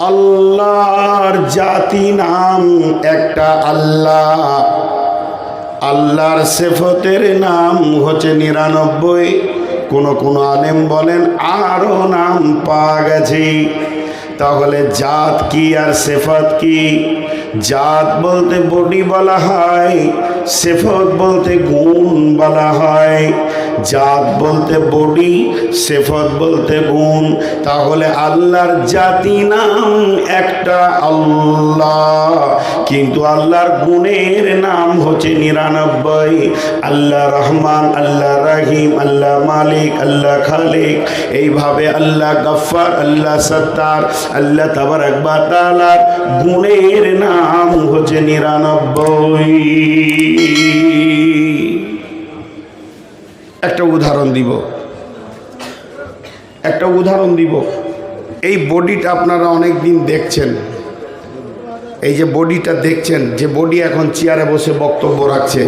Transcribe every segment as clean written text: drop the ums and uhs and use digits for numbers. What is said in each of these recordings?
আল্লাহর জাতি নাম একটা আল্লাহ, আল্লাহর সিফতের নাম হচ্ছে 99। কোন আলেম বলেন আরো নাম পাওয়া গেছে। তাহলে জাত কি আর সিফত কি? জাত বলতে বডি বলা হয়, সিফত বলতে গুণ বলা হয়। জাত বলতে বডি, সিফত বলতে গুণ। তাহলে আল্লাহর জাতি নাম একটা আল্লাহ, কিন্তু আল্লাহর গুণের নাম হচ্ছে 99। আল্লাহ রহমান, আল্লাহ রহিম, আল্লাহ মালিক, আল্লাহ খালিক, এইভাবে আল্লাহ গফফার, আল্লাহ সত্তার, আল্লাহ তাবারক ওয়া তাআলার গুণের নাম হচ্ছে 99। একটা উদাহরণ দিব। এই বডিটা আপনারা অনেক দিন দেখছেন, এই যে বডিটা দেখছেন, যে বডি এখন চেয়ারে বসে বক্তব্য রাখছে,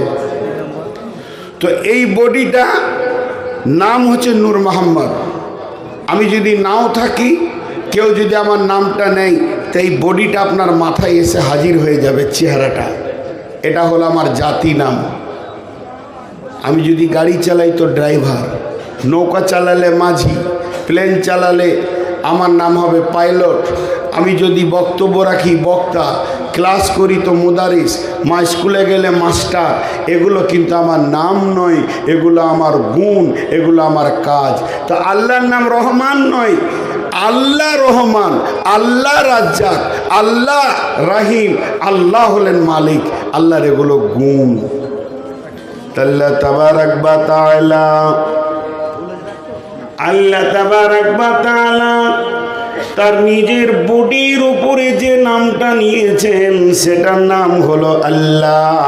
তো এই বডিটা নাম হচ্ছে নূর মোহাম্মদ। আমি যদি নাও থাকি, কেউ যদি আমার নামটা নেই, তো এই বডিটা আপনার মাথায় এসে হাজির হয়ে যাবে, চেহারাটা। এটা হলো আমার জাতি নাম। আমি যদি গাড়ি চালাই তো ড্রাইভার, নৌকা চালালে মাঝি, প্লেন চালালে আমার নাম হবে পাইলট। আমি যদি বক্তব্য রাখি বক্তা, ক্লাস করি তো মুদারিস, মা স্কুলে গেলে মাস্টার। এগুলো কিন্তু আমার নাম নয়, এগুলো আমার গুণ, এগুলো আমার কাজ। তো আল্লাহর নাম রহমান নয়, আল্লাহ রহমান, আল্লাহ রাজ্জাক, আল্লাহ রাহিম, আল্লাহ হলেন মালিক। আল্লাহর এগুলো গুণ। আল্লাহ তাবারক ওয়া তাআলা, আল্লাহ তাবারক ওয়া তাআলা তার নিজের বডির উপরে যে নামটা নিয়েছেন, সেটার নাম হলো আল্লাহ।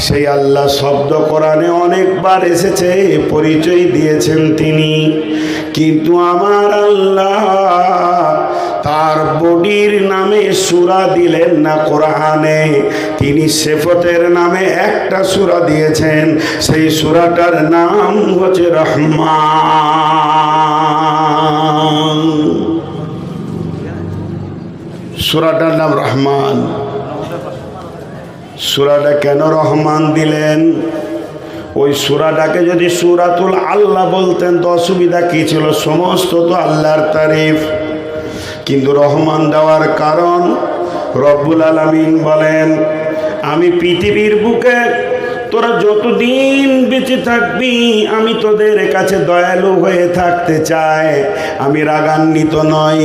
সেই আল্লাহ শব্দ কোরআনে অনেকবার এসেছে, পরিচয় দিয়েছেন তিনি। কিন্তু আমার আল্লাহ তার বডির নামে সূরা দিলেন না কোরআনে, তিনি সিফতের নামে একটা সূরা দিয়েছেন। সেই সূরাটার নাম হচ্ছে রহমান। সূরাটার নাম রহমান। সূরাটা কেন রহমান দিলেন? ওই সূরাটাকে যদি সূরাতুল আল্লাহ বলতেন তো অসুবিধা কি ছিল? সমস্ত তো আল্লাহর তারিফ। কিন্তু রহমান দেওয়ার কারণ, রব্বুল আলামিন বলেন, আমি পৃথিবীর বুকে তোরা যতদিন বেঁচে থাকবি, আমি তোদের কাছে দয়ালু হয়ে থাকতে চাই, আমি রাগান্বিত নই।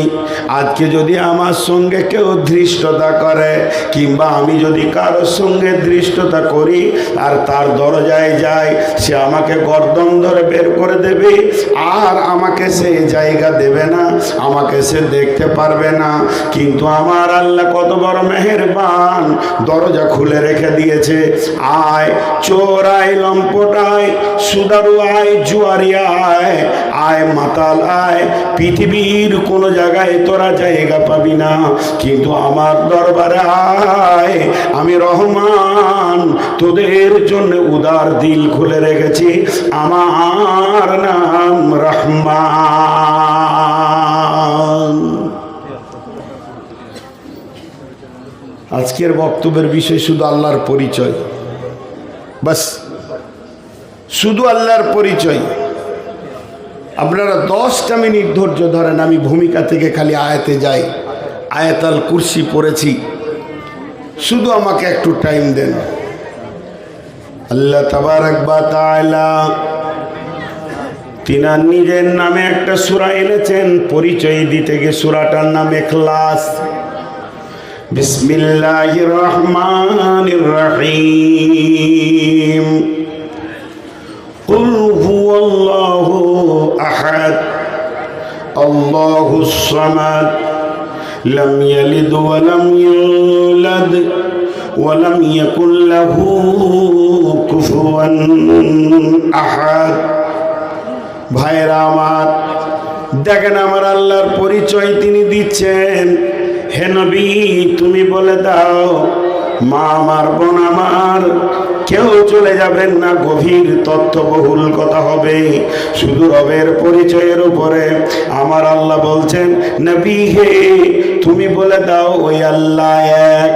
আজকে যদি আমার সঙ্গে কেউ ধৃষ্টতা করে, কিংবা আমি যদি কারোর সঙ্গে ধৃষ্টতা করি আর তার দরজায় যাই, সে আমাকে গর্দন ধরে বের করে দেবে, আর আমাকে সে জায়গা দেবে না, আমাকে সে দেখতে পারবে না। কিন্তু আমার আল্লাহ কত বড় মেহেরবান, দরজা খুলে রেখে দিয়েছে। আয় চোর আয়, লম্পট আয়, সুদারু আয়, জুয়ারি আয়, আয় মাতাল আয়, পৃথিবীর কোনো জায়গায় তোরা জায়গা পাবি না, কিন্তু আমার দরবারে আয়। আমি রহমান, তোদের জন্য উদার দিল খুলে রেখেছি। আমার নাম রহমান। আজকের বক্তব্যের বিষয় শুধু আল্লাহর পরিচয়, বাস, শুধু আল্লাহর পরিচয়। আপনারা 10টা মিনিট ধৈর্য ধরেন, আমি ভূমিকা থেকে খালি আয়াতে যাই। আয়াতুল কুরসি পড়েছি, শুধু আমাকে একটু টাইম দেন। আল্লাহ তাবারক ওয়া তাআলা তিনার নিজের নামে একটা সূরা এনেছেন, পরিচয় দিতে গিয়ে। সূরাটার নাম ইখলাস। বিসমিল্লাহির রহমানির রহিম। কুল হুয়াল্লাহু আহাদ, আল্লাহুস সামাদ, লাম ইয়ালিদ ওয়া লাম ইউলাদ ওয়া লাম ইয়াকুল লাহু কুফুয়ান আহাদ। ভাইরা আমার, দেখেন আমার আল্লাহর পরিচয় তিনি দিচ্ছেন। হে নবী, তুমি বলে দাও, মা আমার, বোন আমার, কেউ চলে যাবেন না। গভীর তথ্যবহুল কথা হবে শুধু রবের পরিচয়ের উপরে। আমার আল্লাহ বলছেন, নবী হে, তুমি বলে দাও ওই আল্লাহ এক।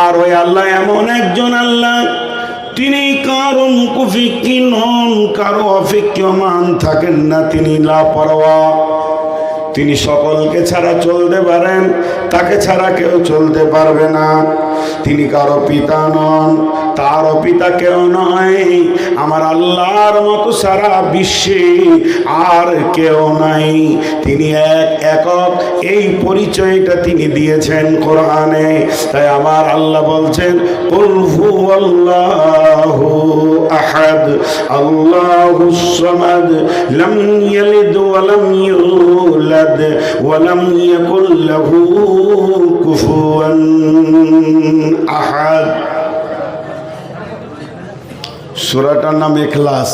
আর ওই আল্লাহ এমন একজন আল্লাহ, তিনি কারো মুকুফিক্কি নন, কারো অফিক্যমান থাকেন না, তিনি লাপরোয়া। তিনি সকলকে ছাড়া চলতে পারেন, তাকে ছাড়া কেউ চলতে পারবে না। তিনি কারো পিতা নন, তারও পিতা কেউ নয়। আমার আল্লাহর মতো সারা বিশ্বে আর কেউ নাই। তিনি এক, একক, এই পরিচয়টা তিনি দিয়েছেন কোরআনে। তাই আমার আল্লাহ বলছেন, কুল হুয়াল্লাহু আহাদ আল্লাহুস সামাদ লাম ইয়ালিদ ওয়া লাম ইউলাদ ওয়া লাম ইয়াকুল লাহু কুফুয়ান আহাদ। সূরাটার নাম ইখলাস।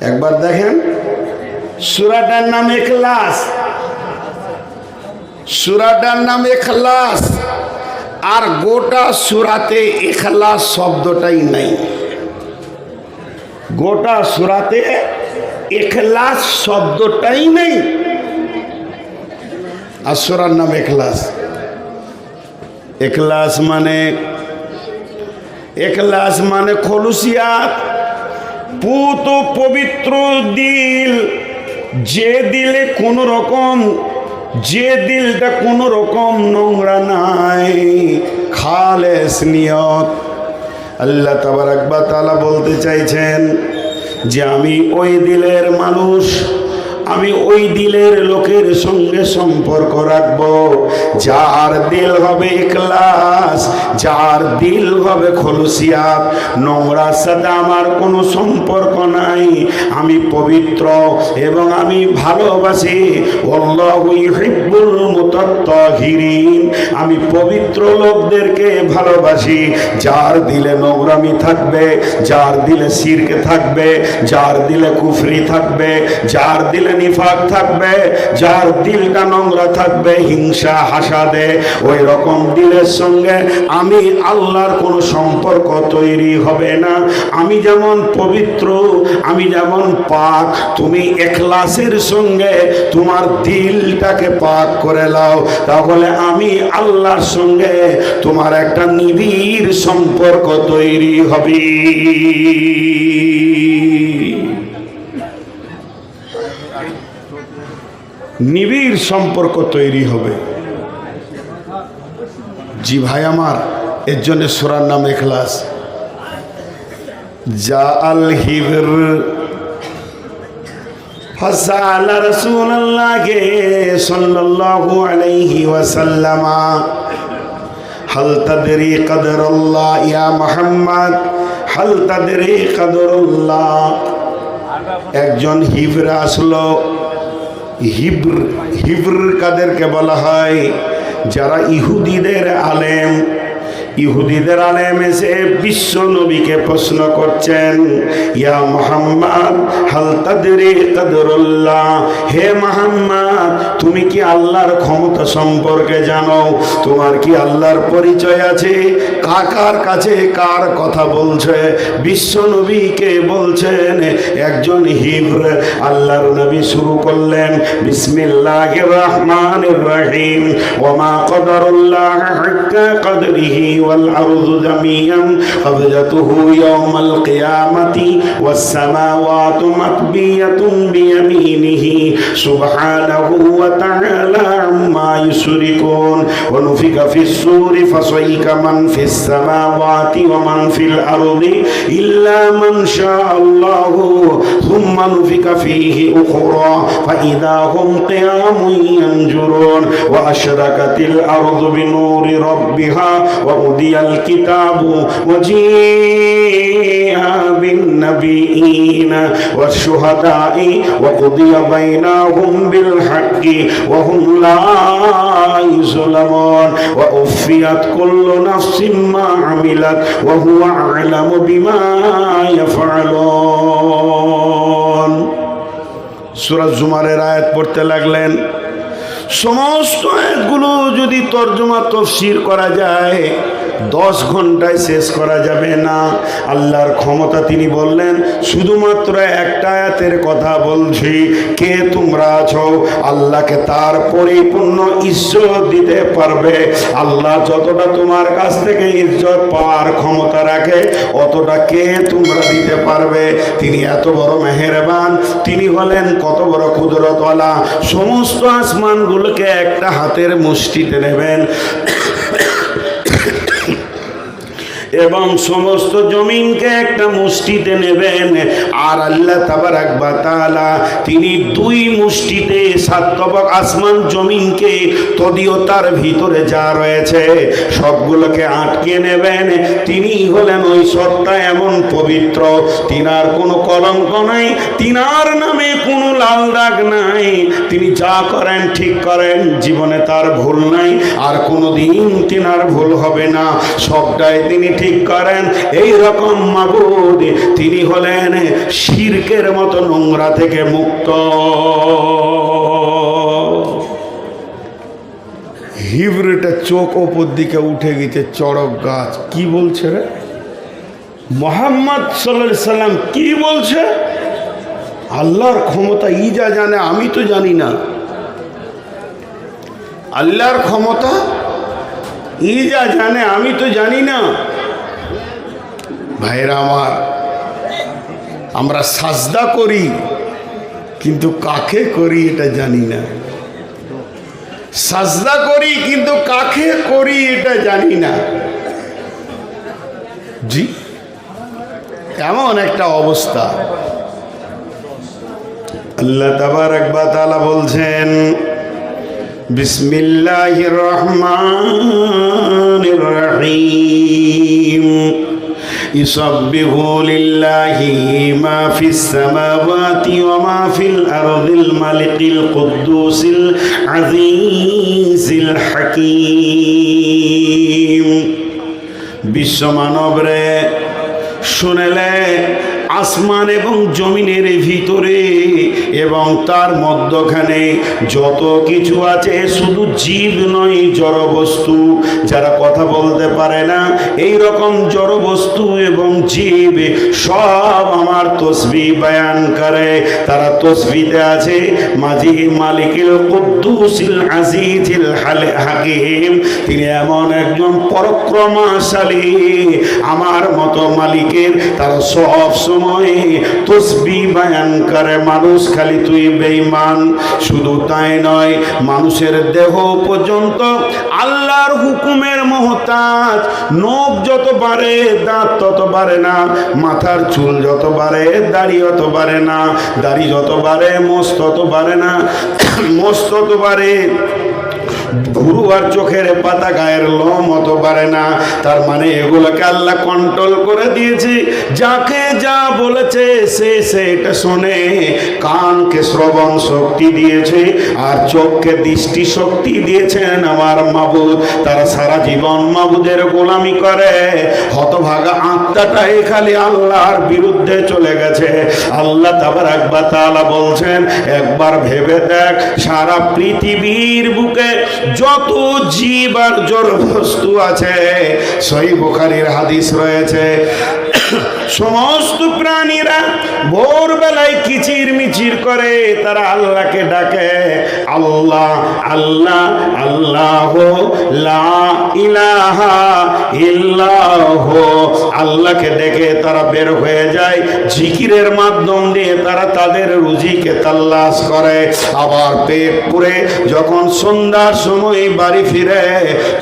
একবার দেখেন, সূরাটার নাম ইখলাস, সূরাটার নাম ইখলাস। আর গোটা সূরাতে ইখলাস শব্দটাই নাই। গোটা সূরাতে ইখলাস শব্দটাই নেই। আর সূরার নাম ইখলাস। ইখলাস মানে খলুসিয়াত, পুত পবিত্র দিল। যে দিলে কোনো রকম, যে দিলটা কোনো রকম নোংরা নাই, খালেস নিয়ত। আল্লাহ তাবারাক ওয়া তাআলা বলতে চাইছেন যে আমি ওই দিলের মানুষ, আমি ওই দিলের লোকের সঙ্গে সম্পর্ক রাখব যার দিল হবে ইখলাস, যার দিল হবে খলুসিয়াত। নোংরার সাথে আমার কোনো সম্পর্ক নাই। আমি পবিত্র এবং আমি ভালোবাসি। আল্লাহু ইউহিব্বুল মুতাত্তাহিরিন। আমি পবিত্র লোকদেরকে ভালোবাসি। যার দিলে নোংরামি থাকবে, যার দিলে শিরক থাকবে, যার দিলে কুফরি থাকবে, যার দিলে নিফাক থাকবে, যার দিলটা নোংরা থাকবে হিংসা হাসাদে, ওই রকম দিলের সঙ্গে আমি আল্লাহর কোনো সম্পর্ক তৈরি হবে না। আমি যেমন পবিত্র, আমি যেমন পাক, তুমি ইখলাসের সঙ্গে তোমার দিলটাকে পাক করে নাও, তাহলে আমি আল্লাহর সঙ্গে তোমার একটা নিবিড় সম্পর্ক তৈরি হবে। নিবিড় সম্পর্ক তৈরি হবে। জি ভাই আমার, এর জন্য সূরার নাম ইখলাস। যা আল হিবর فسأل رسول الله صلى الله عليه وسلم هل تدري قدر الله يا محمد هل تدري قدر الله। একজন হিবর আসলো। হিব্র কাদেরকে বলা হয়? যারা ইহুদিদের আলেম। ইহুদিদের আলেম এসে বিশ্ব নবীকে প্রশ্ন করছেন, ইয়া মুহাম্মদ হাল তাদরি কদরুল্লাহ, হে মুহাম্মদ তুমি কি আল্লাহর ক্ষমতা সম্পর্কে জানো? তোমার কি আল্লাহর পরিচয় আছে? কার কাছে কার কথা বলছে? বিশ্ব নবীকে বলছেন একজন হিব্র। আল্লাহর নবী শুরু করলেন, বিসমিল্লাহির রহমানির রহিম, ওয়া মা কদরুল্লাহ হাক্কা কদরিহি والأرض جميعا قبضته يوم القيامة والسماوات مطوية بيمينه سبحانه وتعالى عما يشركون ونفخ في الصور فصعق من في السماوات ومن في الأرض إلا من شاء الله ثم نفخ فيه أخرى فإذا هم قيام ينظرون وأشرقت الأرض بنور ربها وأوتي الكتاب وجيء بالنبيين والشهداء وقضي بينهم بالحق وهم لا يظلمون ووفيت كل نفس ما عملت وهو أعلم بما يفعلون। সূরা জুমারের আয়াত পড়তে লাগলেন। সমস্ত আয়াতগুলো যদি তর্জমা তাফসীর করা যায় 10 ঘন্টায় শেষ করা যাবে না। আল্লাহর ক্ষমতা তিনি বললেন শুধুমাত্র একটা আয়াতের কথা বলছি, কে তোমরা আছো আল্লাহকে তার পরিপূর্ণ ইজ্জত দিতে পারবে? আল্লাহ যতটা তোমার কাছ থেকে ইজ্জত পাওয়ার ক্ষমতা রাখে অতটা কে তোমরা দিতে পারবে? তিনি এত বড় মেহেরবান, তিনি হলেন কত বড় কুদরতওয়ালা। সমস্ত আসমানগুলোকে একটা হাতের মুষ্টিতে নেবেন এবং সমস্ত জমিনকে একটা মুষ্টিতে নেবেন। আর আল্লাহ তাবারাক ওয়া তাআলা তিনি 2 মুষ্টিতে 7 তবক আসমান জমিনকে তদিও তার ভিতরে যা রয়েছে সবগুলোকে আটকে নেবেন। তিনি হলেন ওই সত্তা এমন পবিত্র, তিনার কোনো কলঙ্ক নাই, তিনার নামে কোনো লাল দাগ নাই। তিনি যা করেন ঠিক করেন, জীবনে তার ভুল নাই, আর কোনোদিন তিনার ভুল হবে না, সবটাই তিনি ঠিক করেন। এই রকম মাবুদ তিনি হলেন শিরকের মতো নোংরা থেকে মুক্ত। হিবরেটা চোখ ওপর দিকে উঠে গেছে, চড়ক গাছ। কি বলছে রে মুহাম্মদ সাল্লাল্লাহু আলাইহি সাল্লাম? কি বলছে? আল্লাহর ক্ষমতা ই যা জানে আমি তো জানি না। আল্লাহর ক্ষমতা ই যা জানে আমি তো জানি না। ভাইরা আমার, আমরা সাজদা করি কিন্তু কাকে করি এটা জানি না। সাজদা করি কিন্তু কাকে করি এটা জানি না। জি, এমন একটা অবস্থা। আল্লাহ তাবারাক ওয়া তাআলা বলছেন বিসমিল্লাহির রহমানির রহিম ইউসাব্বিহু লিল্লাহি মা ফিস সামাওয়াতি ওয়া মা ফিল আরদিল মালিকিল কুদ্দুসিল আজিজিল হাকীম। বিশ্বমানব রে শুনেলে, আসমান এবং জমিনের ভিতরে এবং তার মধ্যখানে যত কিছু আছে, শুধু জীব নয় জড় বস্তু, যারা কথা বলতে পারে না, এই রকম জড় বস্তু এবং জীব সব আমার তসবিহ বয়ান করে। তারা তসবিতে আছে মাজি মালিকিল কুদ্দুসিল আজিজিল হাকীম। তিনি এমন একজন পরাক্রমশালী, আমার মতো মালিকের তারা সব সময় তসবিহ বয়ান করে। মানুষ খালি তুই বেঈমান, শুধু তাই নয়, মানুষের দেহ পর্যন্ত আল্লাহর হুকুমের মুহতাজ। নখ যত বাড়ে দাঁত তত বাড়ে না, মাথার চুল যত বাড়ে দাড়ি অত বাড়ে না, দাড়ি যত বাড়ে মোষ তত বাড়ে না, মোষ তত বাড়ে ভুরু আর চোখের পাতা গায়ের লোম অত পারে না। তার মানে এগুলোকে আল্লাহ কন্ট্রোল করে দিয়েছে। যাকে যা বলেছে সে সেটা শোনে। কানকে শ্রবণ শক্তি দিয়েছে আর চোখকে দৃষ্টি শক্তি দিয়েছেন আমার মাবুদ। তারা সারা জীবন মাবুদের গোলামি করে। হতভাগা আত্মাটাই খালি আল্লাহর বিরুদ্ধে চলে গেছে। আল্লাহ তাবারাক ওয়া তাআলা বলছেন, একবার ভেবে দেখ, সারা পৃথিবীর বুকে যত জীব আর জড় বস্তু আছে, সহিহ বুখারীর হাদিস রয়েছে, সমস্ত প্রাণীরা ভোরবেলায় কিচির মিচির করে, তারা আল্লাহকে ডাকে, আল্লাহ আল্লাহ আল্লাহ লা ইলাহা ইল্লাহ। আল্লাহকে ডেকে তারা বের হয়ে যায়। জিকিরের মাধ্যম দিয়ে তারা তাদের রুজিকে তালাশ করে। আবার পেট পুরে যখন সন্ধ্যার সময় বাড়ি ফিরে,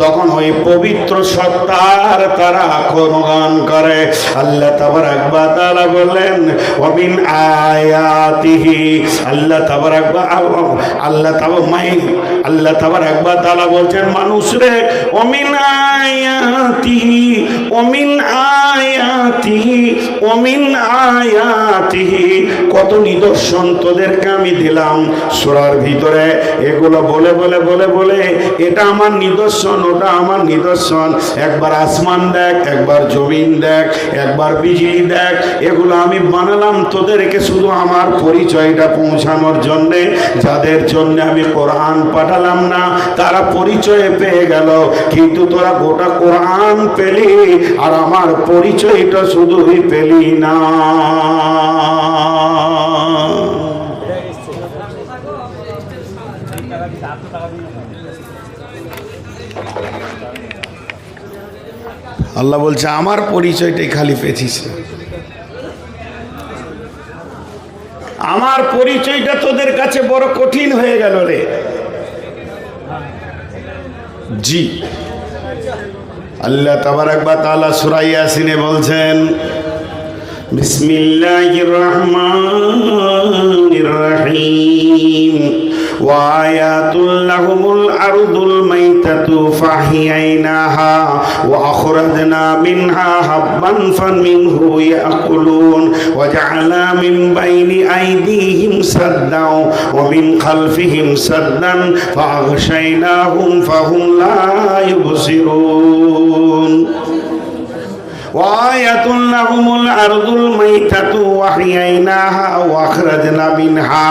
তখন ওই পবিত্র সত্তার তারা গুণগান করে। আল্লাহ তাবারাক ওয়া তাআলা বলেন, ওয়া মিন আয়াতিহি, আল্লাহ তাবারাক ওয়া তাআলা বলছেন, মানুষ রে, ওয়া মিন আয়াতিহি ওয়া মিন আয়াতিহি ওয়া মিন আয়াতিহি, কত নিদর্শন তোদেরকে আমি দিলাম সূরার ভিতরে। এগুলো বলে বলে বলে বলে এটা আমার নিদর্শন, ওটা আমার নিদর্শন। একবার আসমান দেখ, একবার জমিন দেখ, একবার বিজলি দেখ। এগুলো আমি বানালাম তোদেরকে শুধু আমার পরিচয়টা পৌঁছানোর জন্যে। যাদের জন্য আমি কোরআন পাঠালাম না তারা পরিচয় পেয়ে গেল, কিন্তু তোরা গোটা কোরআন পেলি আর আমার পরিচয়টা শুধুই পেলি না। আল্লাহ বলছে আমার পরিচয়টাই খালি পেয়েছিস না, আমার পরিচয়টা তোদের কাছে বড় কঠিন হয়ে গেল রে। জি, আল্লাহ তাবারাক ওয়া তাআলা সূরা ইয়াসিনে বলছেন, বিসমিল্লাহির রহমানির রহিম, ওয়া আয়াতুল লাহুমুল আরদুল মাইতাতু ফাহিয়াইনাহা ওয়া আখরাজনা মিনহা হাববান ফামিনহু ইয়াকুলুন ওয়া জাআলা মিন বাইনি আইদিহিম সাদ্দাও ওয়া মিন খালফিহিম সাদ্দান ফাআগশাইনাহুম ফাহুম লা ইউবসিরুন। وآية لهم الأرض الميتة وأحييناها وأخرجنا منها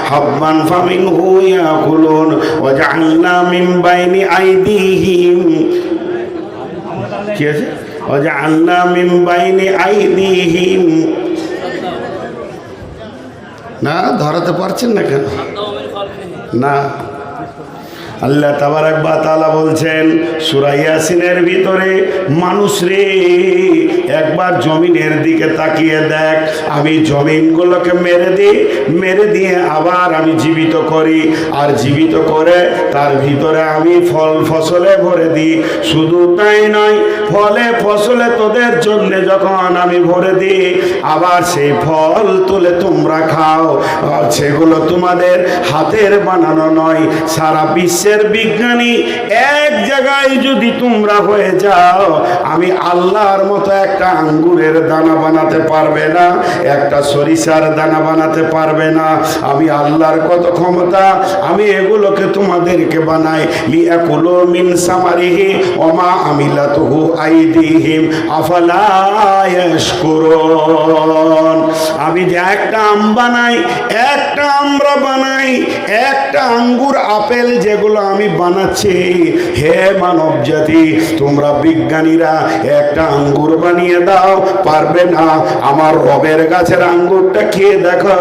حبا فمنه يأكلون وجعلنا من بين أيديهم وجعلنا من بين أيديهم না ধরাতে পারছেন না কেন? না, আল্লাহ তাবারাক ওয়া তাআলা বলছেন সূরা ইয়াসিনের ভিতরে, মানুষ রে একবার জমিনের দিকে তাকিয়ে দেখ, আমি জমিনগুলোকে মেরে দিয়ে আবার আমি জীবিত করি, আর জীবিত করে তার ভিতরে আমি ফল ফসলে ভরে দিই। শুধু তাই নয়, ফলে ফসলে তোদের জন্য যখন আমি ভরে দিই, আবার সেই ফল তুলে তোমরা খাও। সেগুলো তোমাদের হাতের বানানো নয়। সারা বিশ্বের বিজ্ঞানী এক জায়গায় যদি তোমরা হয়ে যাও, আমি আল্লাহর মতো একটা আঙ্গুরের দানা বানাতে পারবে না, একটা সরিষার দানা বানাতে পারবে না। আমি আল্লাহর কত ক্ষমতা, আমি এগুলোকে তোমাদেরকে বানাই। লিয়াকুলু মিন সামারিহি ওয়া মা আমিলাতুহু আইদিহিম আফালা ইয়াশকুরুন। আমি যে একটা আম বানাই, একটা আমরা বানাই, একটা আঙ্গুর আপেল যেগুলো আমি বানাচ্ছি, হে মানব জাতি, তোমরা বিজ্ঞানীরা একটা আঙ্গুর বানিয়ে দাও, পারবে না। আমার রবের গাছের আঙ্গুরটা খেয়ে দেখো,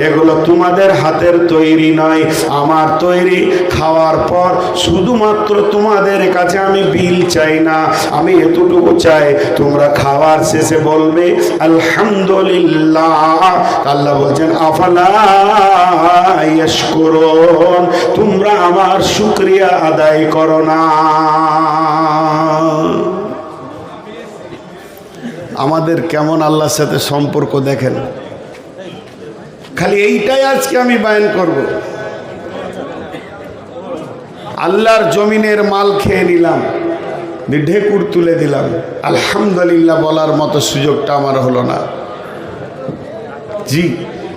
এগুলো তোমাদের হাতের তৈরি নয়, আমার তৈরি। খাওয়ার পর শুধুমাত্র তোমাদের কাছে আমি বিল চাই না, আমি এতটুকু চাই, তোমরা খাওয়ার শেষে বলবে আলহামদুলিল্লাহ। আল্লাহ বলছেন আফালা ইয়াশকুরুন, তোমরা আমার শুকরিয়া আদায় করো না। আমাদের কেমন আল্লাহর সাথে সম্পর্ক দেখেন। খালি এইটাই আজকে আমি বয়ান করব। আল্লাহর জমিনের মাল খেয়ে নিলাম, ঢেকুর তুলে দিলাম, আলহামদুলিল্লাহ বলার মতো সুযোগটা আমার হলো না। জি,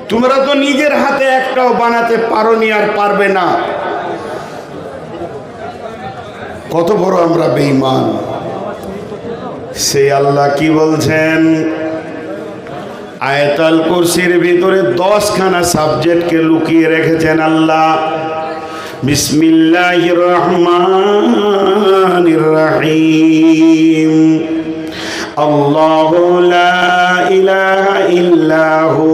তোমরা তো নিজের হাতে একটাও বানাতে পারোনি আর পারবে না। কত বড় আমরা বেঈমান। সেই আল্লাহ কি বলছেন? আয়াতুল কুরসির ভিতরে 10খানা সাবজেক্টকে লুকিয়ে রেখেছেন আল্লাহ। বিসমিল্লাহির রহমানির রহিম, আল্লাহু লা ইলাহা ইল্লাহু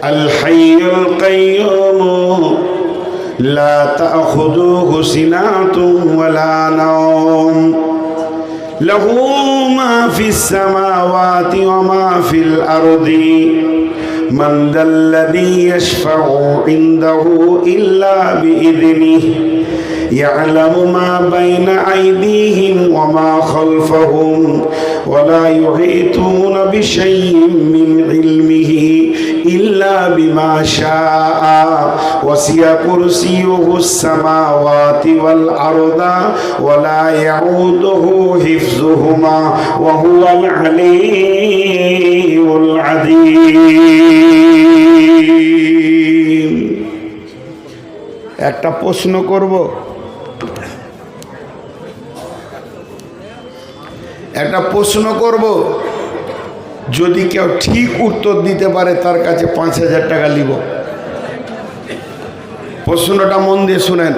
আল হাইয়ুল কাইয়্যুম লা তাখুযুহু সিনাতুন ওয়ালা নাওম লাহু মা ফিস সামাওয়াতি ওয়া মা ফিল আরদি মান যাল্লাযী ইয়াশফাউ ইনদাহু ইল্লা বিইযনিহি ইয়ালামু মা বাইনা আইদিহিম ওয়া মা খালফাহুম ওয়া লা ইউহীতুনা বিশাইইন মিন ইলমিহি ইল্লা বিমা শাআ ওয়াসিয়া কুরসিয়ুহুস সামাওয়াতি ওয়াল আরদা ওয়া লা ইয়াউদুহু হিফযুহুমা ওয়া হুয়াল আলিয়্যুল আযীম। একটা প্রশ্ন করব, যদি কেউ ঠিক উত্তর দিতে পারে তার কাছে 5,000 টাকা নিব। প্রশ্নটা মন দিয়ে শুনেন।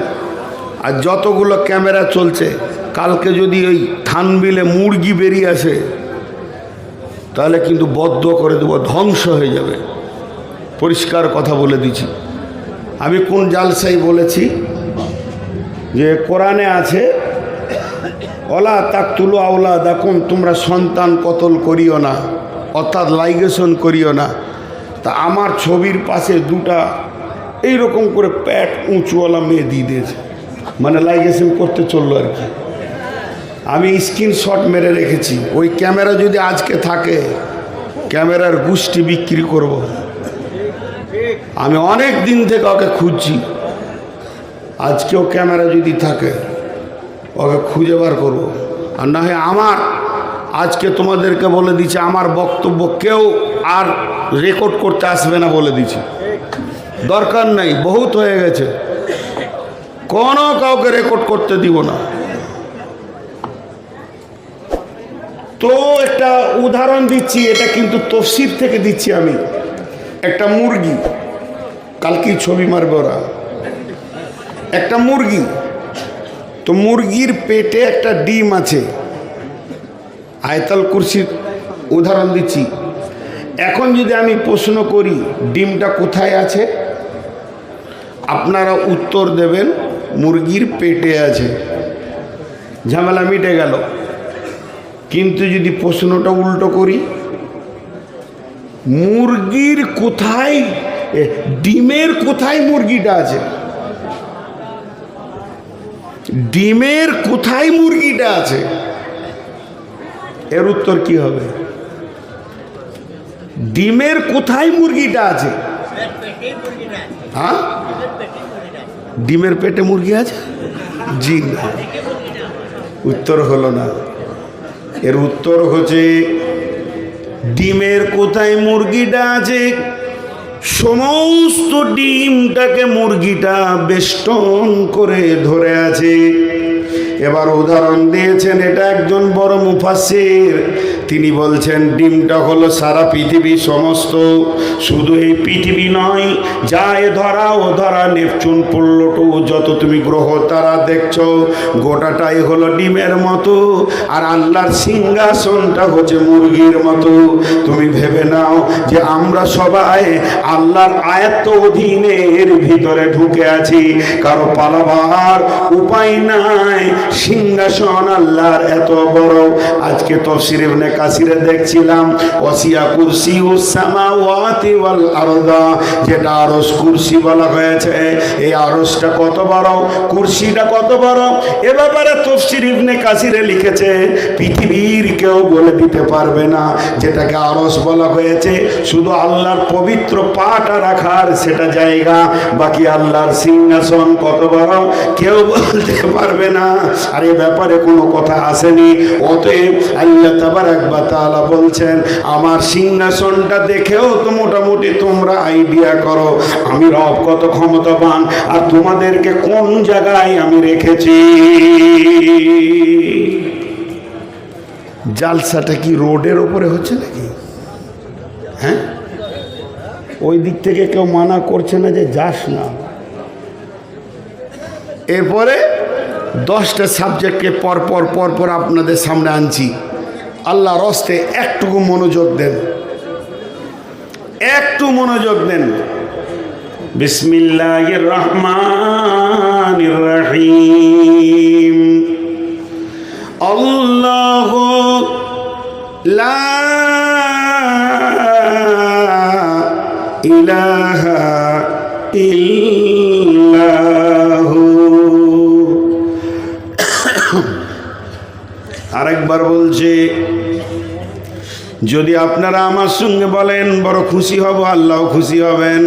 আর যতগুলো ক্যামেরা চলছে, কালকে যদি ওই থানবিলে মুরগি বেরিয়ে আসে তাহলে কিন্তু বদ্ধ করে দেবো, ধ্বংস হয়ে যাবে। পরিষ্কার কথা বলে দিচ্ছি। আমি কোন জালসাই বলেছি যে কোরআনে আছে, ওলা তাকতুলু আওলাদাকুম, তোমরা সন্তান কতল করিও না, অর্থাৎ লাইগেশন করিও না। তা আমার ছবির পাশে দুটা এইরকম করে প্যাট উঁচুওয়ালা মেয়ে দিয়ে দিয়েছে, মানে লাইগেশন করতে চললো আর কি। আমি স্ক্রিনশট মেরে রেখেছি। ওই ক্যামেরা যদি আজকে থাকে, ক্যামেরার গুষ্টি বিক্রি করব। আমি অনেক দিন থেকে ওকে খুঁজছি, আজকেও ক্যামেরা যদি থাকে ওকে খুঁজে বার করবো। আর না হয় আমার আজকে তোমাদেরকে বলে দিচ্ছে, আমার বক্তব্য কেউ আর রেকর্ড করতে আসবে না বলে দিচ্ছি। দরকার নাই, বহুত হয়ে গেছে, কোনো কাউকে রেকর্ড করতে দিব না। তো একটা উদাহরণ দিচ্ছি, এটা কিন্তু তফসির থেকে দিচ্ছি আমি। একটা মুরগি, কালকেই ছবি মারবে ওরা, একটা মুরগি, তো মুরগির পেটে একটা ডিম আছে। আয়াতুল কুরসির উদাহরণ দিচ্ছি। এখন যদি আমি প্রশ্ন করি ডিমটা কোথায় আছে, আপনারা উত্তর দেবেন মুরগির পেটে আছে, ঝামেলা মিটে গেল। কিন্তু যদি প্রশ্নটা উল্টো করি, মুরগির কোথায়, ডিমের কোথায় মুরগিটা আছে, ডিমের কোথায় মুরগিটা আছে, এর উত্তর কি হবে? ডিমের কোথায় মুরগিটা আছে? হ্যাঁ, ডিমের পেটে মুরগি আছে? জি না, উত্তর হলো না। এর উত্তর হচ্ছে ডিমের কোথায় মুরগিটা আছে, সমস্ত ডিমটাকে মুরগিটা বেষ্টন করে ধরে আছে। এবার উদাহরণ দিয়েছেন, এটা একজন বড় মুফাসসির, তিনি বলছেন ডিমটা হলো সারা পৃথিবী সমস্ত, শুধু এই পৃথিবী নয়, যা এ ধরা ও ধরা, নেপচুন, প্লুটো, যত তুমি গ্রহ তারা দেখছো, গোটাটাই হলো ডিমের মতো। আর আল্লাহর সিংহাসনটা হচ্ছে মুরগির মতো। তুমি ভেবে নাও যে আমরা সবাই আল্লাহর আয়াত অধীনের ভিতরে ঢুকে আছি, কারো পালাবার উপায় নাই। সিংহাসন আল্লাহর এত বড়। আজকে তাফসীর ইবনে কাসিরে দেখছিলাম, ওয়াসিয়া কুরসিউস সামাওয়াতি ওয়াল আরদা, যেটা আরশ কুরসি বলা হয়েছে। এই আরশটা কত বড়, কুরসিটা কত বড়, এ ব্যাপারে তাফসীর ইবনে কাসিরে লিখেছে পৃথিবীর কেউ বলে দিতে পারবে না। যেটাকে আরশ বলা হয়েছে শুধু আল্লাহর পবিত্র পাটা রাখার সেটা জায়গা, বাকি আল্লাহর সিংহাসন কত বড় কেউ বলতে পারবে না। আর এই ব্যাপারে কোনো কথা আসেনি। অতএব আল্লাহ তাবারাক ওয়া তাআলা বলছেন, আমার সিংহাসনটা দেখেও তো মোটামুটি তোমরা আইডিয়া করো আমি রব কত ক্ষমতাবান, আর তোমাদেরকে কোন জায়গায় আমি রেখেছি। জালসাটা কি রোডের উপরে হচ্ছে নাকি? হ্যাঁ, ওই দিক থেকে কেউ মানা করছে না যে যাস না। এরপরে 10টা সাবজেক্টকে পরপর আপনাদের সামনে আনছি। আল্লাহর হস্তে একটুকু মনোযোগ দেন, একটু মনোযোগ দেন। বিসমিল্লাহির রহমানির রহিম। আল্লাহু লা ইলাহা ইল্লাহু। আরেকবার বলছে, যদি আপনারা আমার সঙ্গে বলেন বড় খুশি হব, আল্লাহ খুশি হবেন।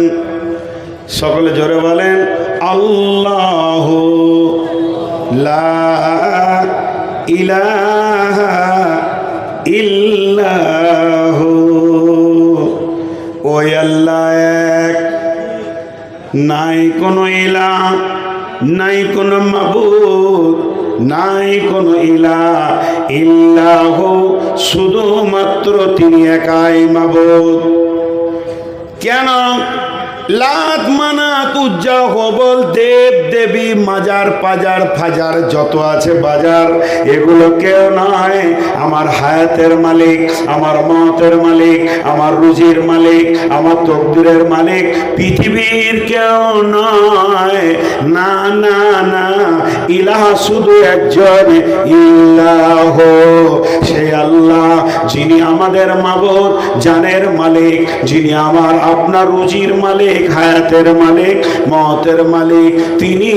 সকলে জোরে বলেন, আল্লাহু লা ইলাহা ইল্লাহু। ওই আল্লাহ এক, নাই কোনো ইলাহ, নাই কোনো মাবুদ, নাই কোনো ইলাহ ইল্লাহু, শুধুমাত্র তিনি একাই মাবুদ। কেন? লাত মানাত উজ্জা হবল দেব দেবী মাজার পাজার ফাজার যত আছে বাজার, এগুলো কেউ নয় আমার হায়াতের মালিক, আমার মতের মালিক, আমার রুজির মালিক, আমার তকদিরের মালিক পৃথিবীর কেউ নয়। না না না, ইলাহ শুধু একজন, ইল্লাহ, সেই আল্লাহ যিনি আমাদের মাবুদ, জানের মালিক, যিনি আমার আপনার রুজির মালিক, হায়াতের মালিক, মতের মালিক, তিনি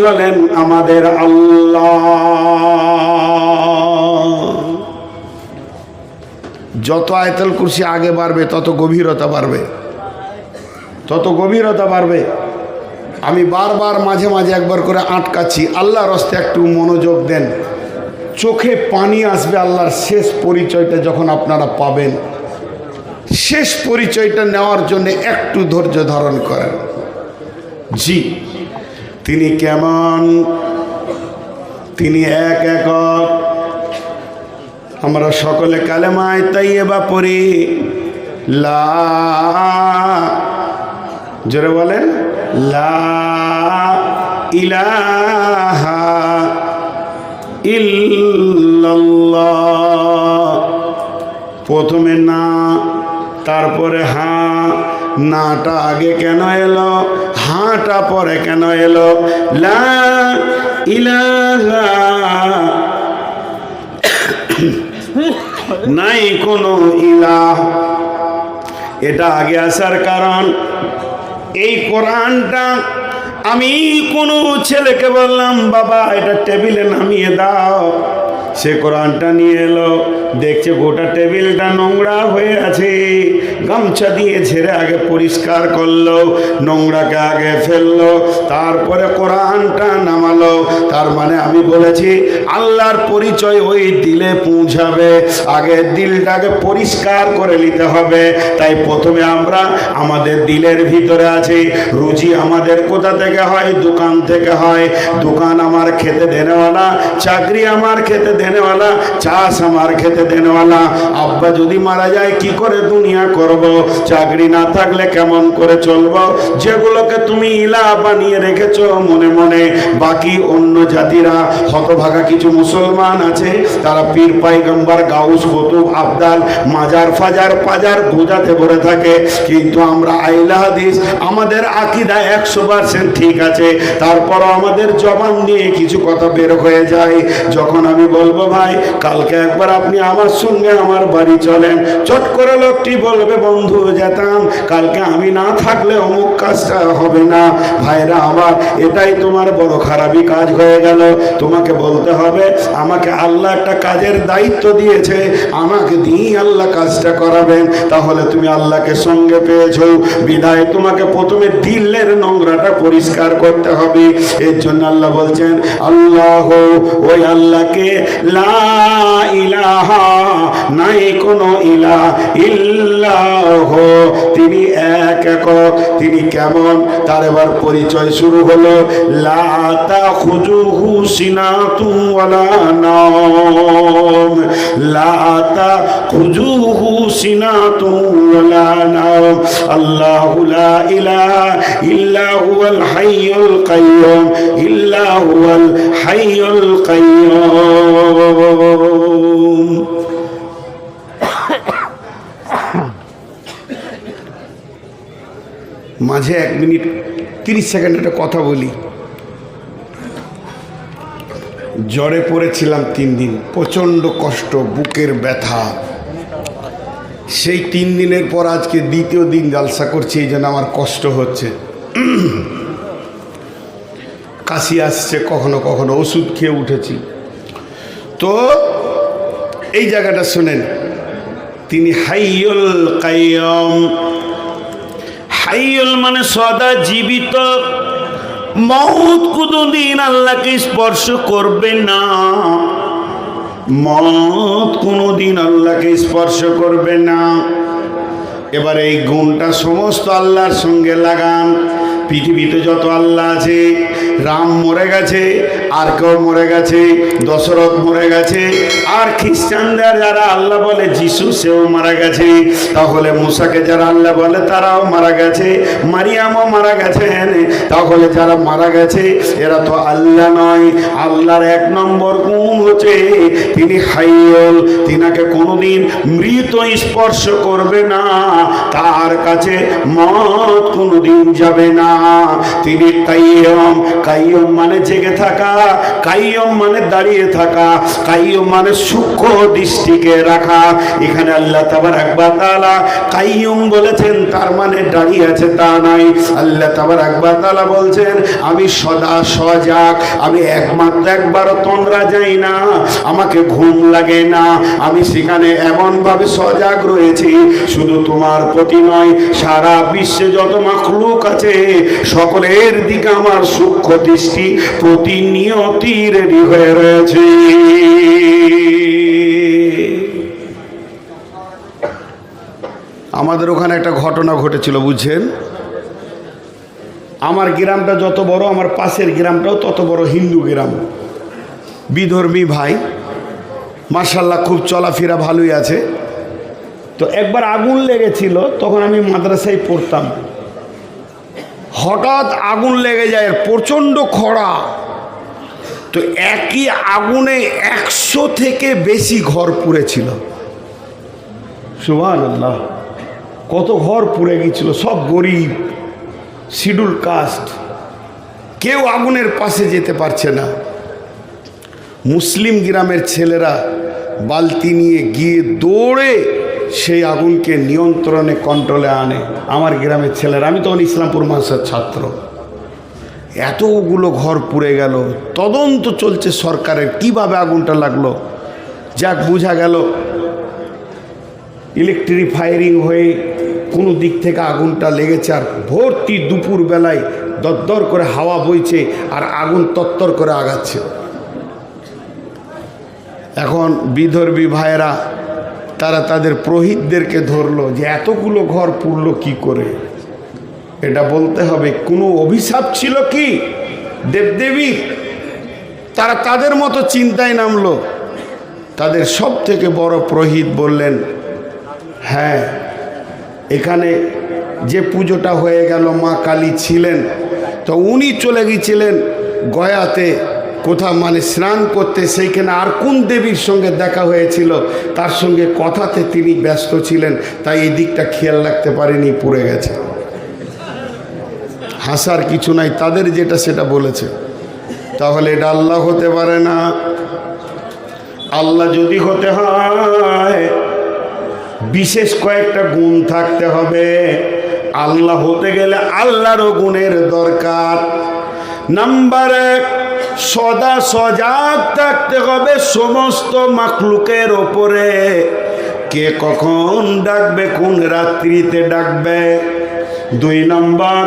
হলেন আমাদের আল্লাহ। যত আয়াতুল কুরসি আগে বাড়বে তত গভীরতা বাড়বে, তত গভীরতা বাড়বে। আমি বারবার মাঝে মাঝে একবার করে আটকাচ্ছি, আল্লাহর রাস্তে একটু মনোযোগ দেন। চোখে পানি আসবে আল্লাহর শেষ পরিচয়টা যখন আপনারা পাবেন। শেষ পরিচয়টা নেওয়ার জন্য একটু ধৈর্য ধারণ করেন। জি, তিনি কেমন? তিনি এক একক। আমরা সকলে কালেমায়ে তাইয়্যিবা পড়ি, লা, জোরে বলেন, লা ইলাহা ইল্লাল্লাহ। প্রথমে না, তারপরে হাঁ। নাটা আগে কেন এলো, হাঁটা পরে কেন এলো? লা ইলাহা, নাই কোনো ইলাহ। এটা আগে আসার কারণ, এই কোরআনটা আমি কোনো ছেলেকে বললাম বাবা এটা টেবিলে নামিয়ে দাও, সে কোরআনটা নিয়ে এলো, দেখছে গোটা টেবিলটা নোংরা হয়ে আছে, গামছা দিয়ে ঝেড়ে আগে পরিষ্কার করলো, নোংরাকে আগে ফেললো, তারপরে কোরআনটা নামালো। তার মানে আমি বলেছি আল্লাহর পরিচয় ওই দিলে পৌঁছাবে, আগে দিলটাকে পরিষ্কার করে নিতে হবে। তাই প্রথমে আমরা আমাদের দিলের ভিতরে আছি। রুজি আমাদের কোথা থেকে হয়? দোকান থেকে হয়। দোকান আমার খেতে দেনেওয়ালা, চাকরি আমার খেতে দেনেওয়ালা, চাষ আমার খেতে দেনেওয়ালা। আব্বা যদি মারা যায় কি করে দুনিয়া করব? চাকরি না থাকলে কেমন করে চলব? যেগুলোকে তুমি ইলাহ বানিয়ে রেখেছো মনে মনে, বাকি অন্য জাতিরা, হতভাগা কিছু মুসলমান আছে, তারা পীর পাইগম্বর গাউস কুতুব আবদাল মাজার ফাজার পাজার গোজাতে ভরে থাকে। কিন্তু আমরা আহলে হাদিস, আমাদের আকীদা 100% ঠিক আছে, তারপরও আমাদের জবান দিয়ে কিছু কথা বের হয়ে যায়। যখন আমি বলবো ভাই কালকে একবার আপনি আমার সঙ্গে আমার বাড়ি চলেন, চট করে লোকটি বলবে বন্ধু যেতাম, কালকে আমি না থাকলে অমুক কাজটা হবে না। ভাইরা আমার, এটাই তোমার বড় খারাপই কাজ হয়ে গেল। তোমাকে বলতে হবে আমাকে আল্লাহ একটা কাজের দায়িত্ব দিয়েছে, আমাকে দিয়ে আল্লাহ কাজটা করাবেন, তাহলে তুমি আল্লাহকে সঙ্গে পেয়েছো। বিদায় তোমাকে প্রথমে দিলের নোংরাটা পরিষ্কার করতে হবে। এর জন্য আল্লাহ বলছেন আল্লাহ, ওই আল্লাহকে লা ইলাহা, নাই কোনো ইলাহ ইল্লাহ, তিনি এক একক। তিনি কেমন? তার এবার পরিচয় শুরু হলো। লা তাখুযুহু সিনাতুন ওয়ালা নাওম, লা তাখুযুহু সিনাতুন ওয়ালা নাওম, আল্লাহু লা ইলাহা ইল্লা হুয়াল হাইয়ুল কাইয়্যুম, ইল্লা হুয়াল হাইয়ুল কাইয়্যুম। মাঝে 1 মিনিট 30 সেকেন্ড একটা কথা বলি। জ্বরে পড়েছিলাম 3 দিন, প্রচণ্ড কষ্ট, বুকের ব্যথা। সেই 3 দিনের পর আজকে দ্বিতীয় দিন জালসা করছি, এই জন্য আমার কষ্ট হচ্ছে। কাশি আসছে, কখনো কখনো ওষুধ খেয়ে উঠেছি। তো এই জায়গাটা শোনেন, তিনি হাইয়ুল কাইয়্যুম। হাইয়ুল মানে সদা জীবিত। মউত কোনদিন আল্লাহকে স্পর্শ করবে না, মউত কোনদিন আল্লাহকে স্পর্শ করবে না। এবার এই গুণটা সমস্ত আল্লাহর সঙ্গে লাগান। পৃথিবীতে যত আল্লাহ আছে, রাম মরে গেছে, আর কেউ মরে গেছে, দশরথ মরে গেছে, আর খ্রিস্টানদের যারা আল্লাহ বলে যিশু সেও মারা গেছে, তাহলে মুসাকে যারা আল্লাহ বলে তারাও মারা গেছে, মারিয়ামও মারা গেছেন। তাহলে যারা মারা গেছে এরা তো আল্লাহ নয়। আল্লাহর এক নম্বর গুণ হচ্ছে তিনি হাইয়ুল, তিনাকে কোনোদিন মৃত স্পর্শ করবে না, তার কাছে মত কোনোদিন যাবে না। তিনি কাইয়ুম, কাইয়ুম মানে জেগে থাকা, কাইয়ুম মানে দাঁড়িয়ে থাকা, কাইয়ুম মানে সূক্ষ্ম দৃষ্টিকে রাখা। এখানে আল্লাহ তাবারক ওয়া তাআলা কাইয়ুম বলেছেন, তার মানে দাঁড়িয়ে আছে তা নয়। আল্লাহ তাবারক ওয়া তাআলা বলছেন আমি সদা সজাগ, আমি একবারও তন্দ্রা যাই না, আমাকে ঘুম লাগে না, আমি সেখানে এমনভাবে সজাগ রয়েছি, শুধু তোমার প্রতি নয়, সারা বিশ্বে যত মাখলুক আছে সকলের দিকে আমার সূক্ষ্ম দৃষ্টি প্রতিনিয়তি রেডি হয়ে রয়েছে। আমাদের ওখানে একটা ঘটনা ঘটেছিল, বুঝছেন? আমার গ্রামটা যত বড়, আমার পাশের গ্রামটাও তত বড় হিন্দু গ্রাম, বিধর্মী ভাই, মাশাআল্লাহ খুব চলাফেরা ভালোই আছে। তো একবার আগুন লেগেছিল, তখন আমি মাদ্রাসায় পড়তাম। হঠাৎ আগুন লেগে যায়, প্রচণ্ড খরা। তো একই আগুনে 100 থেকে বেশি ঘর পুড়েছিল। সুবহানাল্লাহ, কত ঘর পুড়ে গিয়েছিল, সব গরিব, শিডিউল কাস্ট, কেউ আগুনের পাশে যেতে পারছে না। মুসলিম গ্রামের ছেলেরা বালতি নিয়ে গিয়ে দৌড়ে সেই আগুনকে নিয়ন্ত্রণে, কন্ট্রোলে আনে। আমার গ্রামের ছেলেরা, আমি তখন ইসলামপুর মাদ্রাসার ছাত্র, এতগুলো ঘর পুড়ে গেল। তদন্ত চলছে সরকারের, কিভাবে আগুনটা লাগলো। যাক, বোঝা গেল ইলেকট্রিক ফায়ারিং হয়ে কোনো দিক থেকে আগুনটা লেগেছে, আর ভর্তি দুপুর বেলায় দরদর করে হাওয়া বইছে আর আগুন তত্তর করে আগাচ্ছে। এখন বিধর্মী ভাইয়েরা তারা তাদের পুরোহিতদেরকে ধরলো যে এতগুলো ঘর পুড়লো কি করে। এটা বলতে হবে কোনো অভিশাপ ছিল কি দেবদেবী? তারা তাদের মতো চিন্তায় নামলো। তাদের সব থেকে বড় পুরোহিত বললেন, হ্যাঁ, এখানে যে পুজোটা হয়ে গেল মা কালী ছিলেন, তো উনি চলে গিয়েছিলেন গয়াতে কোথা মানে স্নান করতে, সেইখানে আর কোন দেবীর সঙ্গে দেখা হয়েছিল, তার সঙ্গে কথাতে তিনি ব্যস্ত ছিলেন, তাই এই দিকটা খেয়াল রাখতে পারেনি, পুড়ে গেছে। হাসার কিছু নাই, তাদের যেটা সেটা বলেছে। তাহলে এটা আল্লাহ হতে পারে না। আল্লাহ যদি হতে হয় বিশেষ কয়েকটা গুণ থাকতে হবে। আল্লাহ হতে গেলে আল্লাহরও গুণের দরকার। নাম্বার 1, সদা সজাগ থাকতে হবে সমস্ত মাখলুকের ওপরে। কে কখন ডাকবে, কোন রাত্রিতে ডাকবে। 2 নম্বর,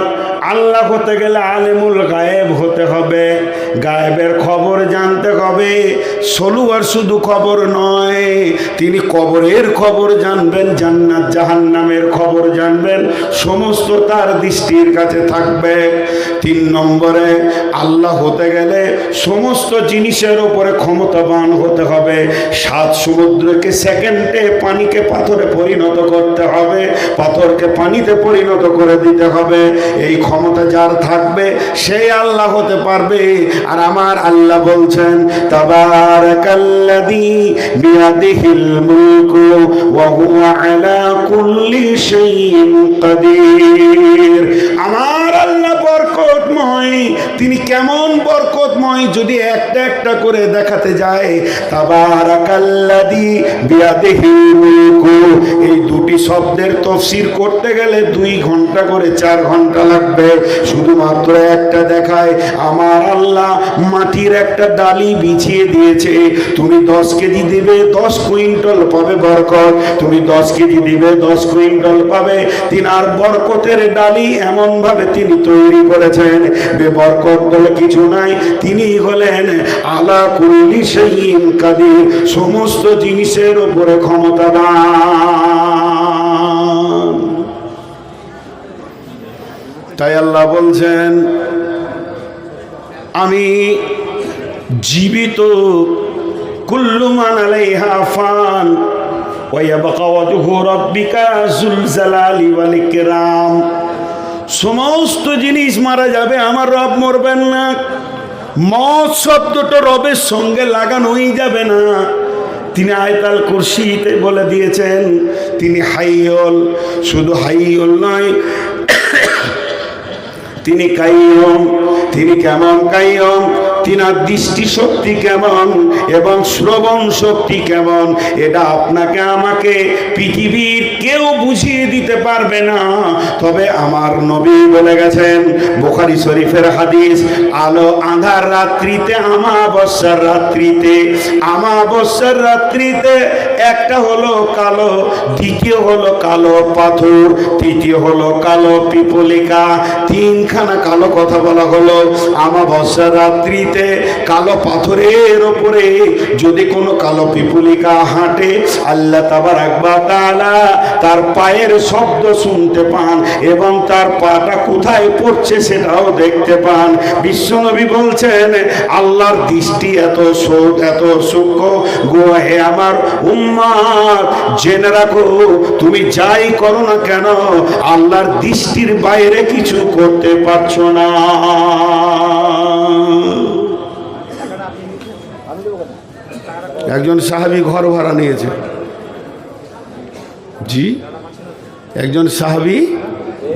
আল্লাহ হতে গেলে আলিমুল গায়েব হতে হবে, গায়েবের খবর জানতে হবে। সলুয়ার শুধু খবর নয়, তিনি কবরের খবর জানবেন, জান্নাত জাহান্নামের খবর জানবেন, সমস্ত তার দৃষ্টির কাছে থাকবে। 3 নম্বরে, আল্লাহ হতে গেলে সমস্ত জিনিসের ওপরে ক্ষমতাবান হতে হবে। 7 সমুদ্রকে সেকেন্ডে, পানিকে পাথরে পরিণত করতে হবে, পাথরকে পানিতে পরিণত করে দিতে হবে। এই ক্ষমতা যার থাকবে সেই আল্লাহ হতে পারবে। আর আমার আল্লাহ বলছেন, তাবারাকাল্লাযী বিয়াদিহিল মুলকু ওয়া হুয়া আলা কুল্লি শাইইন কাদির। আমার আল্লাহ বরকতময়। তিনি কেমন বরকতময় যদি একটা একটা করে দেখাতে যায়। তাবারাকাল্লাযী বিয়াদিহিল মুলকু, এই দুটি শব্দের তাফসীর করতে গেলে 2 ঘন্টা করে 4 ঘন্টা লাগবে। শুধুমাত্র একটা দেখায়, আমার আল্লাহ মাটির একটা ডালি বিছিয়ে দিয়েছে। তুমি 10 কেজি দিবে 10 কুইন্টাল পাবে বরকত, তুমি 10 কেজি দিবে 10 কুইন্টাল পাবে। তিনার বরকতের ডালি এমন ভাবে তিনি তৈরি করেছেন, বেবরকত বলে কিছু নাই। তিনি হলেন আলা কুল্লি শাইইন কাদির, সমস্ত জিনিসের উপরে ক্ষমতাবান। তাই আল্লাহ বলছেন আমি জীবিত, কুল্লু মান আলাইহা ফান ওয়া ইয়াবকা ওয়াজহু রাব্বিকা যুল জালালি ওয়াল ইকরাম। সমস্ত জিনিস মারা যাবে, আমার রব মরবেন না। মত শব্দটা রবের সঙ্গে লাগানোই যাবে না। তিনি আয়াতুল কুরসিতে বলে দিয়েছেন তিনি হাইয়ুল, শুধু হাইয়ুল নয়, তিনি কাইয়ুম। তিনি কেমন কাইয়ুম, তিনার দৃষ্টি শক্তি কেমন এবং শ্রবণ শক্তি কেমন, এটা আপনাকে আমাকে পৃথিবীর কেউ বুঝিয়ে দিতে পারবে না। তবে আমার নবী বলে গেছেন, বুখারী শরীফের হাদিস, আলো আঁধার রাত্রিতে, আমাবস্যার রাত্রিতে, আমাবস্যার রাত্রিতে একটা হলো কালো, দ্বিতীয় হলো কালো পাথর, তৃতীয় হলো কালো পিপলিকা, তিনখানা কালো কথা বলা হলো। আমাবস্যার রাত্রি কালো পাথরের ওপরে যদি কোনো কালো পিপুলিকা হাঁটে, আল্লাহ তাবারাক ওয়া তাআলা তার পায়ের শব্দ শুনতে পান এবং তার পাটা কোথায় পড়ছে সেটাও দেখতে পান। বিশ্বনবী বলছেন আল্লাহর দৃষ্টি এত সূক্ষ্ম গো হে আমার উম্মত, জেনে রাখো তুমি যাই করো না কেন আল্লাহর দৃষ্টির বাইরে কিছু করতে পারছো না। একজন সাহাবী ঘর ভাড়া নিয়েছে, জি, একজন সাহাবী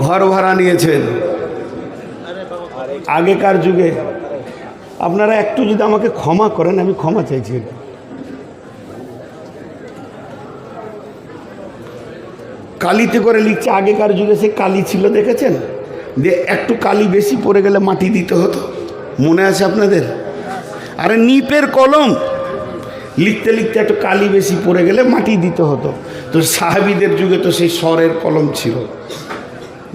ঘর ভাড়া নিয়েছেন আগেকার যুগে। আপনারা একটু যদি আমাকে ক্ষমা করেন, আমি ক্ষমা চাইছি। কালিতে করে লিখছে, আগেকার যুগে সে কালি ছিল দেখেছেন, দিয়ে একটু কালি বেশি পড়ে গেলে মাটি দিতে হতো, মনে আছে আপনাদের? আরে নিপের কলম, লিখতে লিখতে একটু কালি বেশি পড়ে গেলে মাটি দিতে হতো। তো সাহাবীদের যুগে তো সেই স্বরের কলম ছিল,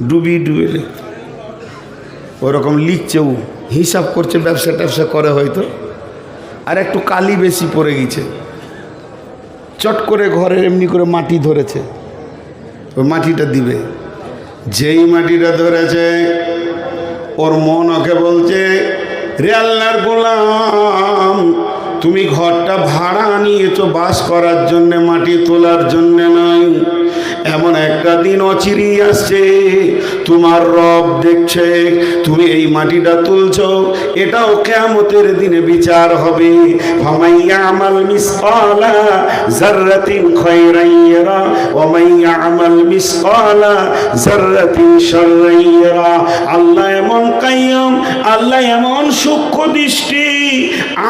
ডুবিয়ে ডুবিয়ে লিখত। ওরকম লিখছেও, হিসাব করছে, ব্যবসা ট্যাবসা করে হয়তো, আর একটু কালি বেশি পড়ে গেছে, চট করে ঘরের এমনি করে মাটি ধরেছে, ওই মাটিটা দিবে। যেই মাটিটা ধরেছে ওর মন ওকে বলছে, রে আল্লাহর গোলাম, তুমি ঘরটা ভাড়া নিয়েছো বাস করার জন্যে, মাটি তোলার জন্যে নয়। এমন একটা দিন অচিরেই আসছে, তোমার রব দেখছে তুমি এই মাটিটা তুলছো, এটাও কিয়ামতের দিনে বিচার হবে। ফামাইয়ামাল মিসকালা যাররাতিন খায়রান ইয়ারা ওয়া মাইয়ামাল মিসকালা যাররাতিন শাররান ইয়ারা। আল্লাহ এমন কাইয়ুম, আল্লাহ এমন সূক্ষ্ম দৃষ্টি।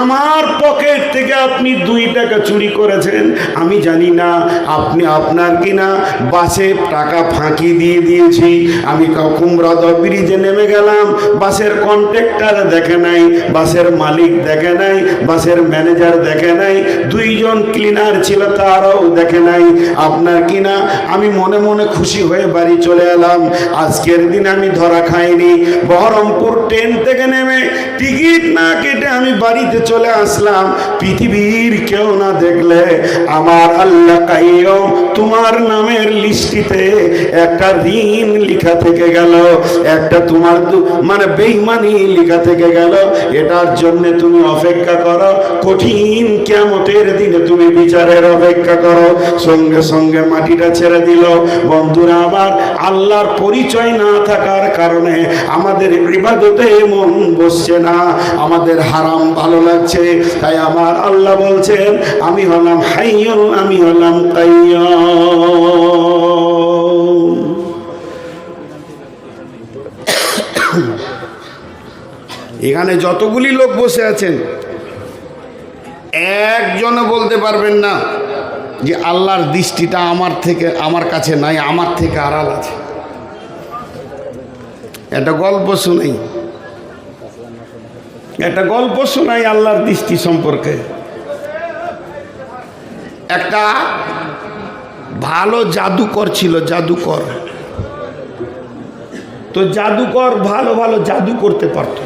আমার পকেট থেকে আপনি 2 টাকা চুরি করেছেন, আমি জানি না আপনি আপনার কিনা বাসে টাকা ফাঁকি দিয়ে দিয়েছি। আমি কুমড়াদহ ব্রিজে নেমে গেলাম, বাসের কন্ট্রাক্টর দেখে নাই, বাসের মালিক দেখে নাই, বাসের ম্যানেজার দেখে নাই, 2 জন ক্লিনার ছিল তারাও দেখে নাই। আপনার কিনা আমি মনে মনে খুশি হয়ে বাড়ি চলে এলাম। আজকের দিন আমি ধরা খাইনি। বহরমপুর ট্রেন থেকে নেমে টিকিট না কেটে আমি বাড়িতে চলে আসলাম। পৃথিবীর কেউ না দেখলে আমার আল্লাহ কাইয়ুম তোমার নামের লিস্টিতে একটা ঋণ লেখা থেকে গেল, একটা তোমার মানে বেঈমানি লেখা থেকে গেল। এটার জন্য তুমি অপেক্ষা করো, কঠিন কিয়ামতের দিনে তুমি বিচারের অপেক্ষা করো। সঙ্গে সঙ্গে মাটিটা ছেড়ে দিল। বন্ধুরা আমার, আল্লাহর পরিচয় না থাকার কারণে আমাদের ইবাদতে মন বসছে না, আমাদের হারাম ভালো লাগছে। তাই আমার আল্লাহ বলছেন আমি হলাম হাইয়ুন, আমি হলাম কাইয়ুম। এখানে যতগুলি লোক বসে আছেন একজনও বলতে পারবেন না যে আল্লাহর দৃষ্টিটা আমার থেকে, আমার কাছে নাই, আমার থেকে আড়াল আছে। একটা গল্প শুনাই, একটা গল্প শোনাই আল্লাহর দৃষ্টি সম্পর্কে। একটা ভালো জাদুকর ছিল, জাদুকর। তো জাদুকর ভালো ভালো জাদু করতে পারত।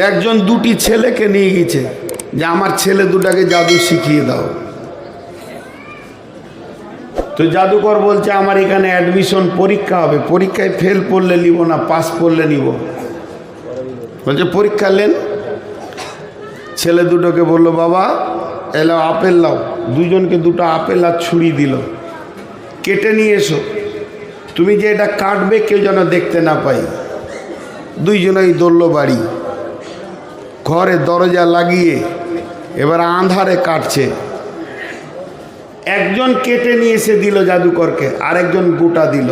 একজন 2টি ছেলেকে নিয়ে গেছে যে আমার ছেলে 2টাকে জাদু শিখিয়ে দাও। তো তো জাদুকর বলছে আমার এখানে অ্যাডমিশন পরীক্ষা হবে, পরীক্ষায় ফেল পড়লে নিব না, পাস পড়লে নিব। বলছে পরীক্ষা নেন। ছেলে দুটোকে বলল বাবা এলাও আপেল লাও, দুজনকে দুটো আপেল আর ছুরি দিল, কেটে নিয়ে এসো, তুমি যে এটা কাটবে কেউ যেন দেখতে না পাই। দুইজনেই দৌড়ল বাড়ি, ঘরে দরজা লাগিয়ে এবার আঁধারে কাটছে। একজন কেটে নিয়ে এসে দিল জাদুকরকে, আরেকজন গোটা দিল।